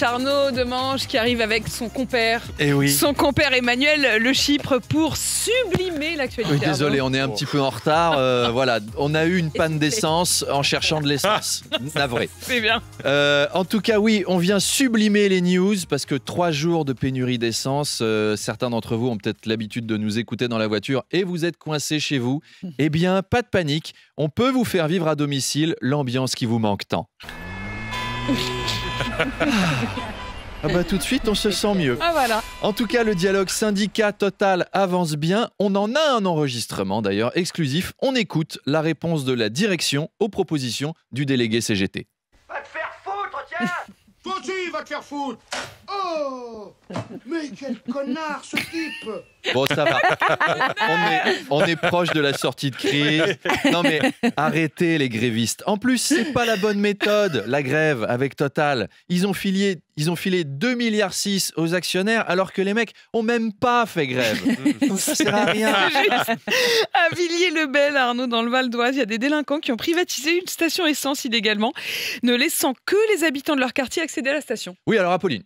direct, Arnaud Demange qui arrive avec son compère. Et oui. Son compère Emmanuel Le Chypre pour sublimer l'actualité. Oui, désolé, on est un petit peu en retard. Voilà, on a eu une panne d'essence en cherchant de l'essence. Navré. C'est bien. En tout cas, oui, on vient sublimer les news parce que 3 jours de pénurie d'essence, certains d'entre vous ont peut-être l'habitude de nous écouter dans la voiture et vous êtes coincés chez vous. Eh bien, pas de panique, on peut vous faire vivre à domicile l'ambiance qui vous manque tant. Ah bah tout de suite, on se sent mieux. Ah voilà. En tout cas, le dialogue syndicat-Total avance bien. On en a un enregistrement d'ailleurs exclusif. On écoute la réponse de la direction aux propositions du délégué CGT. Va te faire foutre, tiens. Toi aussi, va te faire foutre. Oh, mais quel connard, ce type. Bon, ça va. On est proche de la sortie de crise. Non mais arrêtez les grévistes. En plus, c'est pas la bonne méthode, la grève avec Total. Ils ont filé 2,6 milliards aux actionnaires alors que les mecs ont même pas fait grève. Donc ça sert à rien. À Villiers-le-Bel, Arnaud, dans le Val d'Oise, il y a des délinquants qui ont privatisé une station essence illégalement, ne laissant que les habitants de leur quartier accéder à la station. Oui, alors Apolline.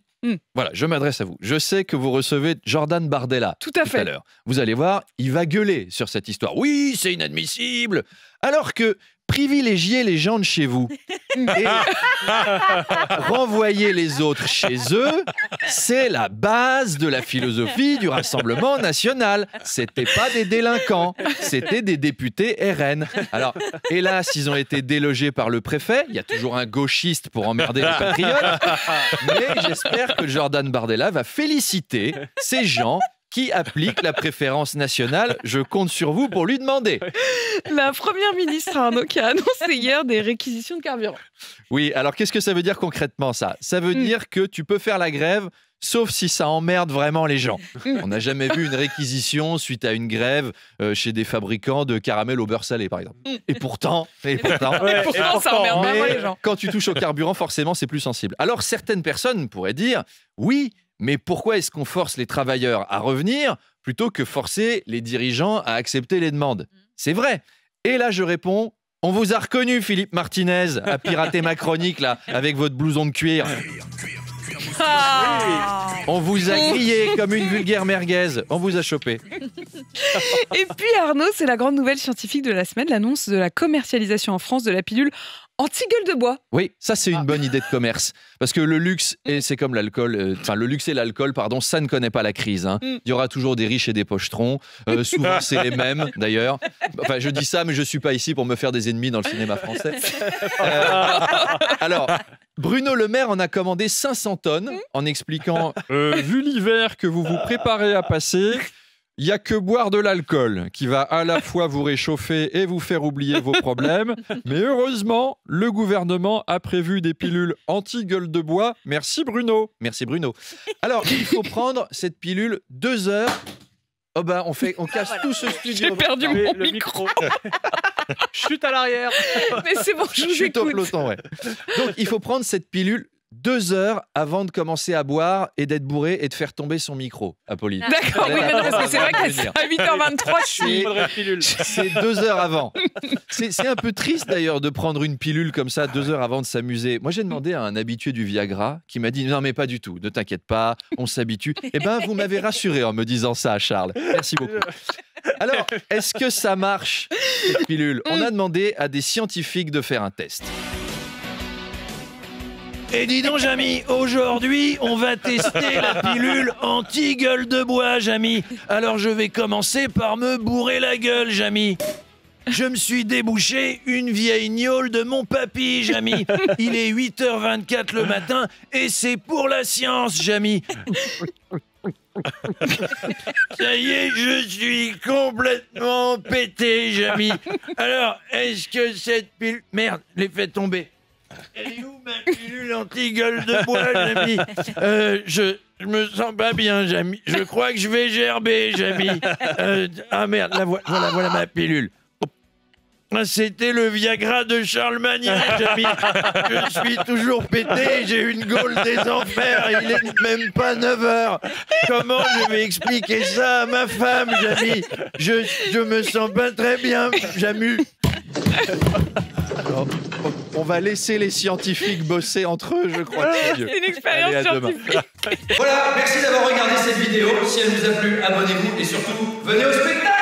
Voilà, je m'adresse à vous. Je sais que vous recevez Jordan Bardella tout à l'heure. Vous allez voir, il va gueuler sur cette histoire. Oui, c'est inadmissible. Alors que privilégiez les gens de chez vous et renvoyer les autres chez eux, c'est la base de la philosophie du Rassemblement national. C'était pas des délinquants, c'était des députés RN. Alors, hélas, ils ont été délogés par le préfet. Il y a toujours un gauchiste pour emmerder les patriotes. Mais j'espère que Jordan Bardella va féliciter ces gens qui applique la préférence nationale. Je compte sur vous pour lui demander. La première ministre, Arnaud, qui a annoncé hier des réquisitions de carburant. Oui, alors qu'est-ce que ça veut dire concrètement ça ? Ça veut dire que tu peux faire la grève, sauf si ça emmerde vraiment les gens. On n'a jamais vu une réquisition suite à une grève chez des fabricants de caramel au beurre salé, par exemple. Et pourtant, ça emmerde vraiment les gens. Quand tu touches au carburant, forcément, c'est plus sensible. Alors, certaines personnes pourraient dire, oui, mais pourquoi est-ce qu'on force les travailleurs à revenir plutôt que forcer les dirigeants à accepter les demandes ? C'est vrai. Et là, je réponds, on vous a reconnu, Philippe Martinez, à pirater ma chronique, là, avec votre blouson de cuir. On vous a grillé comme une vulgaire merguez. On vous a chopé. Et puis Arnaud, c'est la grande nouvelle scientifique de la semaine, l'annonce de la commercialisation en France de la pilule anti-gueule de bois. Oui, ça c'est une bonne idée de commerce. Parce que le luxe, et c'est comme l'alcool, le luxe et l'alcool, pardon, ça ne connaît pas la crise. Hein. Il y aura toujours des riches et des pochetrons. Souvent c'est les mêmes d'ailleurs. Enfin, je dis ça, mais je ne suis pas ici pour me faire des ennemis dans le cinéma français. Alors, Bruno Le Maire en a commandé 500 tonnes en expliquant vu l'hiver que vous vous préparez à passer, il n'y a que boire de l'alcool qui va à la fois vous réchauffer et vous faire oublier vos problèmes. Mais heureusement, le gouvernement a prévu des pilules anti-gueule de bois. Merci Bruno. Merci Bruno. Alors, il faut prendre cette pilule 2 heures. Oh ben, on casse tout ce studio. J'ai perdu mon micro. Chute à l'arrière. Mais c'est bon, je vous Chute au écoute. peloton, ouais. Donc, il faut prendre cette pilule 2 heures avant de commencer à boire et d'être bourré et de faire tomber son micro, Apolline. D'accord, oui, mais non, parce que c'est vrai qu'à 8h23, je suis... C'est 2 heures avant. C'est un peu triste d'ailleurs de prendre une pilule comme ça 2 heures avant de s'amuser. Moi, j'ai demandé à un habitué du Viagra qui m'a dit « Non, mais pas du tout, ne t'inquiète pas, on s'habitue. » Eh bien, vous m'avez rassuré en me disant ça, Charles. Merci beaucoup. Alors, est-ce que ça marche, cette pilule ? On a demandé à des scientifiques de faire un test. Et dis donc, Jamy, aujourd'hui, on va tester la pilule anti-gueule de bois, Jamy. Alors, je vais commencer par me bourrer la gueule, Jamy. Je me suis débouché une vieille gnôle de mon papy, Jamy. Il est 8h24 le matin et c'est pour la science, Jamy. Ça y est, je suis complètement pété, Jamy. Alors, est-ce que cette pilule... Merde, je l'ai fait tomber. Elle est où ma pilule anti-gueule de bois, Jamy ? Je me sens pas bien, Jamy. Je crois que je vais gerber, Jamy. Ah merde, voilà ma pilule. C'était le Viagra de Charlemagne, Jamy. Je suis toujours pété, j'ai une gaule des enfers, il est même pas 9h. Comment je vais expliquer ça à ma femme, Jamy ? Je me sens pas très bien, Jamy. On va laisser les scientifiques bosser entre eux, je crois. C'est une expérience Allez, à demain. scientifique. Voilà, merci d'avoir regardé cette vidéo. Si elle vous a plu, abonnez-vous et surtout, venez au spectacle.